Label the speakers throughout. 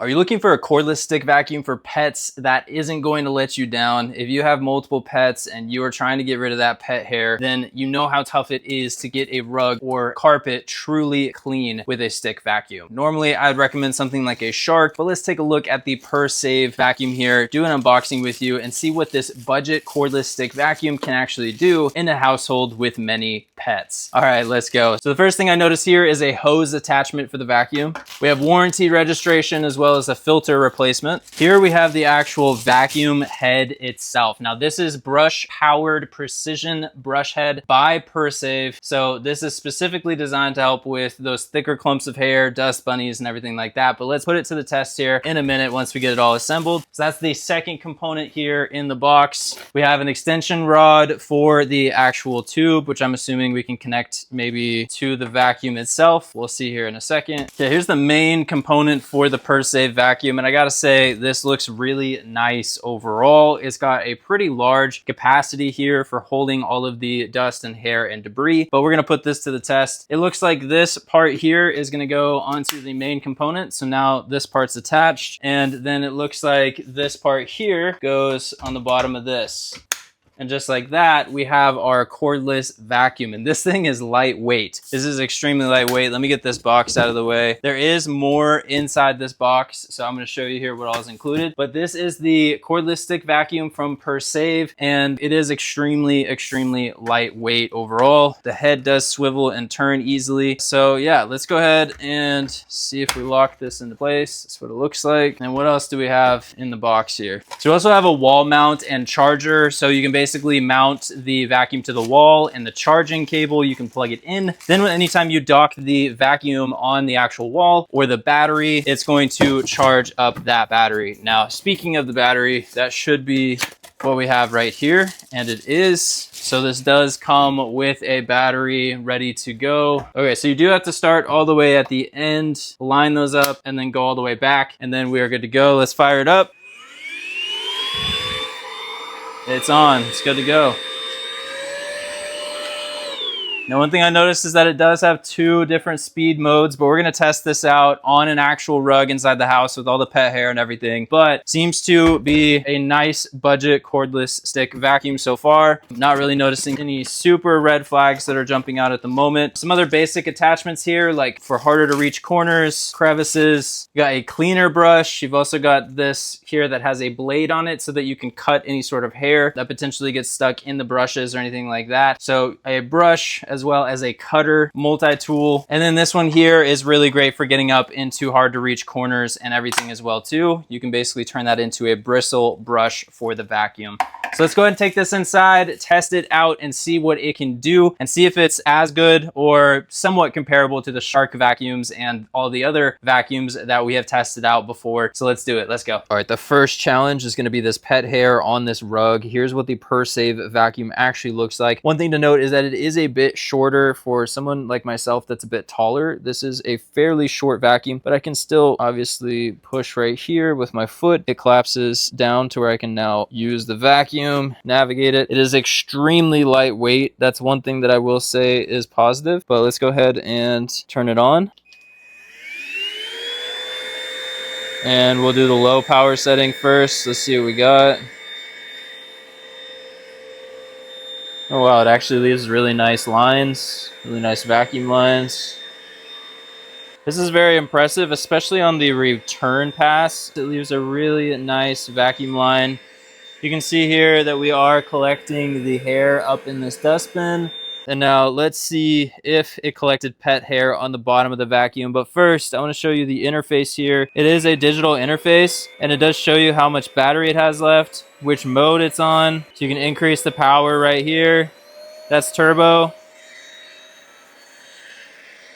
Speaker 1: Are you looking for a cordless stick vacuum for pets that isn't going to let you down? If you have multiple pets and you are trying to get rid of that pet hair, then you know how tough it is to get a rug or carpet truly clean with a stick vacuum. Normally, I'd recommend something like a Shark, but let's take a look at the PerSave vacuum here, do an unboxing with you, and see what this budget cordless stick vacuum can actually do in a household with many pets. All right, let's go. So the first thing I notice here is a hose attachment for the vacuum. We have warranty registration as well as a filter replacement. Here we have the actual vacuum head itself. Now this is brush powered precision brush head by PerSave. So this is specifically designed to help with those thicker clumps of hair, dust bunnies and everything like that. But let's put it to the test here in a minute once we get it all assembled. So that's the second component here in the box. We have an extension rod for the actual tube, which I'm assuming we can connect maybe to the vacuum itself. We'll see here in a second. Okay, here's the main component for the PerSave vacuum, and I gotta say this looks really nice overall. It's got a pretty large capacity here for holding all of the dust and hair and debris, but we're gonna put this to the test. It looks like this part here is gonna go onto the main component, so now this part's attached, and then it looks like this part here goes on the bottom of this. And just like that, we have our cordless vacuum. And this thing is lightweight. This is extremely lightweight. Let me get this box out of the way. There is more inside this box, so I'm gonna show you here what all is included. But this is the cordless stick vacuum from PerSave, and it is extremely, extremely lightweight overall. The head does swivel and turn easily. So yeah, let's go ahead and see if we lock this into place. That's what it looks like. And what else do we have in the box here? So we also have a wall mount and charger, so you can basically mount the vacuum to the wall, and the charging cable, you can plug it in. Then anytime you dock the vacuum on the actual wall or the battery, it's going to charge up that battery. Now, speaking of the battery, that should be what we have right here, and it is. So this does come with a battery ready to go. Okay, so you do have to start all the way at the end, line those up, and then go all the way back, and then we are good to go. Let's fire it up. It's on, it's good to go. Now, one thing I noticed is that it does have two different speed modes, but we're gonna test this out on an actual rug inside the house with all the pet hair and everything. But seems to be a nice budget cordless stick vacuum so far. I'm not really noticing any super red flags that are jumping out at the moment. Some other basic attachments here, like for harder to reach corners, crevices. You got a cleaner brush. You've also got this here that has a blade on it so that you can cut any sort of hair that potentially gets stuck in the brushes or anything like that. So a brush as well as a cutter, multi-tool. And then this one here is really great for getting up into hard to reach corners and everything as well too. You can basically turn that into a bristle brush for the vacuum. So let's go ahead and take this inside, test it out, and see what it can do, and see if it's as good or somewhat comparable to the Shark vacuums and all the other vacuums that we have tested out before. So let's do it, let's go. All right, the first challenge is gonna be this pet hair on this rug. Here's what the PerSave vacuum actually looks like. One thing to note is that it is a bit shorter for someone like myself that's a bit taller. This is a fairly short vacuum, but I can still obviously push right here with my foot. It collapses down to where I can now use the vacuum, navigate it. It is extremely lightweight. That's one thing that I will say is positive, but let's go ahead and turn it on. And we'll do the low power setting first. Let's see what we got. Oh wow, it actually leaves really nice lines, really nice vacuum lines. This is very impressive, especially on the return pass. It leaves a really nice vacuum line. You can see here that we are collecting the hair up in this dustbin. And now let's see if it collected pet hair on the bottom of the vacuum. But first, I want to show you the interface here. It is a digital interface, and it does show you how much battery it has left, which mode it's on. So you can increase the power right here. That's turbo.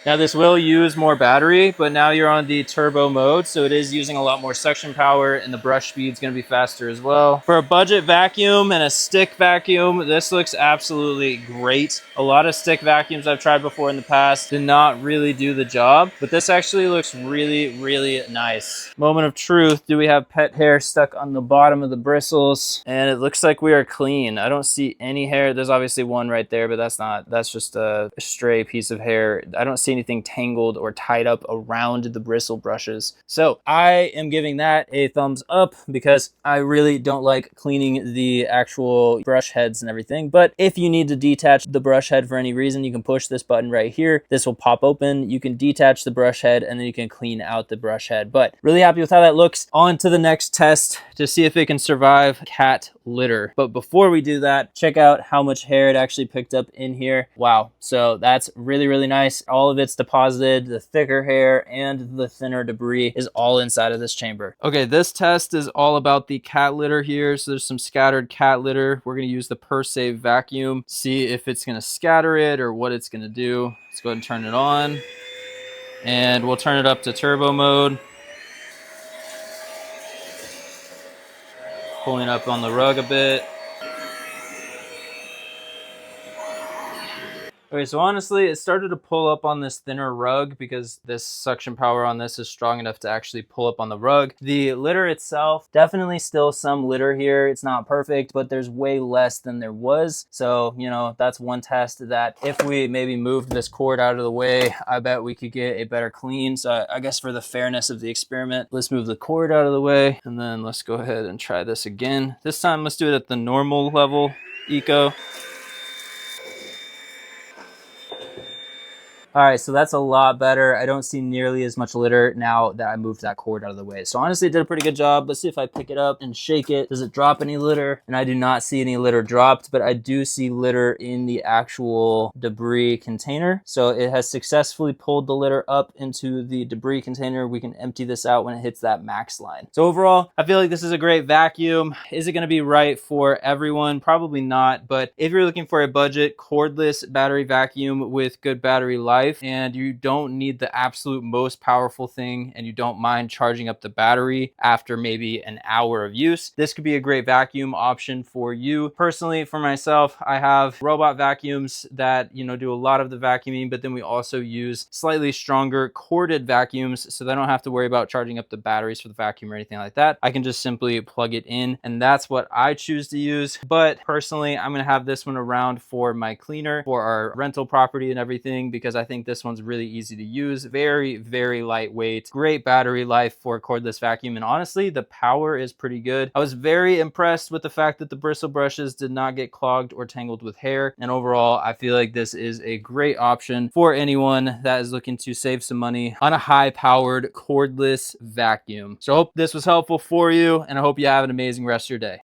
Speaker 1: Now this will use more battery, but now you're on the turbo mode, so it is using a lot more suction power, and the brush speed is going to be faster as well. For a budget vacuum and a stick vacuum, this looks absolutely great. A lot of stick vacuums I've tried before in the past did not really do the job, but this actually looks really, really nice. Moment of truth, do we have pet hair stuck on the bottom of the bristles? And it looks like we are clean. I don't see any hair. There's obviously one right there, but that's just a stray piece of hair. I don't see anything tangled or tied up around the bristle brushes. So I am giving that a thumbs up because I really don't like cleaning the actual brush heads and everything. But if you need to detach the brush head for any reason, you can push this button right here. This will pop open. You can detach the brush head and then you can clean out the brush head. But really happy with how that looks. On to the next test to see if it can survive cat litter. But before we do that, check out how much hair it actually picked up in here. Wow. So that's really, really nice. All of it's deposited. The thicker hair and the thinner debris is all inside of this chamber. Okay, this test is all about the cat litter here. So there's some scattered cat litter. We're going to use the per save vacuum, see if it's going to scatter it or what it's going to do. Let's go ahead and turn it on. And we'll turn it up to turbo mode. Pulling up on the rug a bit. Okay, so honestly, it started to pull up on this thinner rug because this suction power on this is strong enough to actually pull up on the rug. The litter itself, definitely still some litter here. It's not perfect, but there's way less than there was. So, you know, that's one test that if we maybe moved this cord out of the way, I bet we could get a better clean. So I guess for the fairness of the experiment, let's move the cord out of the way and then let's go ahead and try this again. This time, let's do it at the normal level, eco. All right, so that's a lot better. I don't see nearly as much litter now that I moved that cord out of the way. So honestly, it did a pretty good job. Let's see if I pick it up and shake it. Does it drop any litter? And I do not see any litter dropped, but I do see litter in the actual debris container. So it has successfully pulled the litter up into the debris container. We can empty this out when it hits that max line. So overall, I feel like this is a great vacuum. Is it gonna be right for everyone? Probably not, but if you're looking for a budget cordless battery vacuum with good battery life, and you don't need the absolute most powerful thing and you don't mind charging up the battery after maybe an hour of use, this could be a great vacuum option for you. Personally, for myself, I have robot vacuums that, you know, do a lot of the vacuuming, but then we also use slightly stronger corded vacuums so that I don't have to worry about charging up the batteries for the vacuum or anything like that. I can just simply plug it in, and that's what I choose to use. But personally, I'm gonna have this one around for my cleaner, for our rental property and everything, because I think this one's really easy to use. Very, very lightweight, great battery life for a cordless vacuum. And honestly, the power is pretty good. I was very impressed with the fact that the bristle brushes did not get clogged or tangled with hair. And overall, I feel like this is a great option for anyone that is looking to save some money on a high powered cordless vacuum. So I hope this was helpful for you, and I hope you have an amazing rest of your day.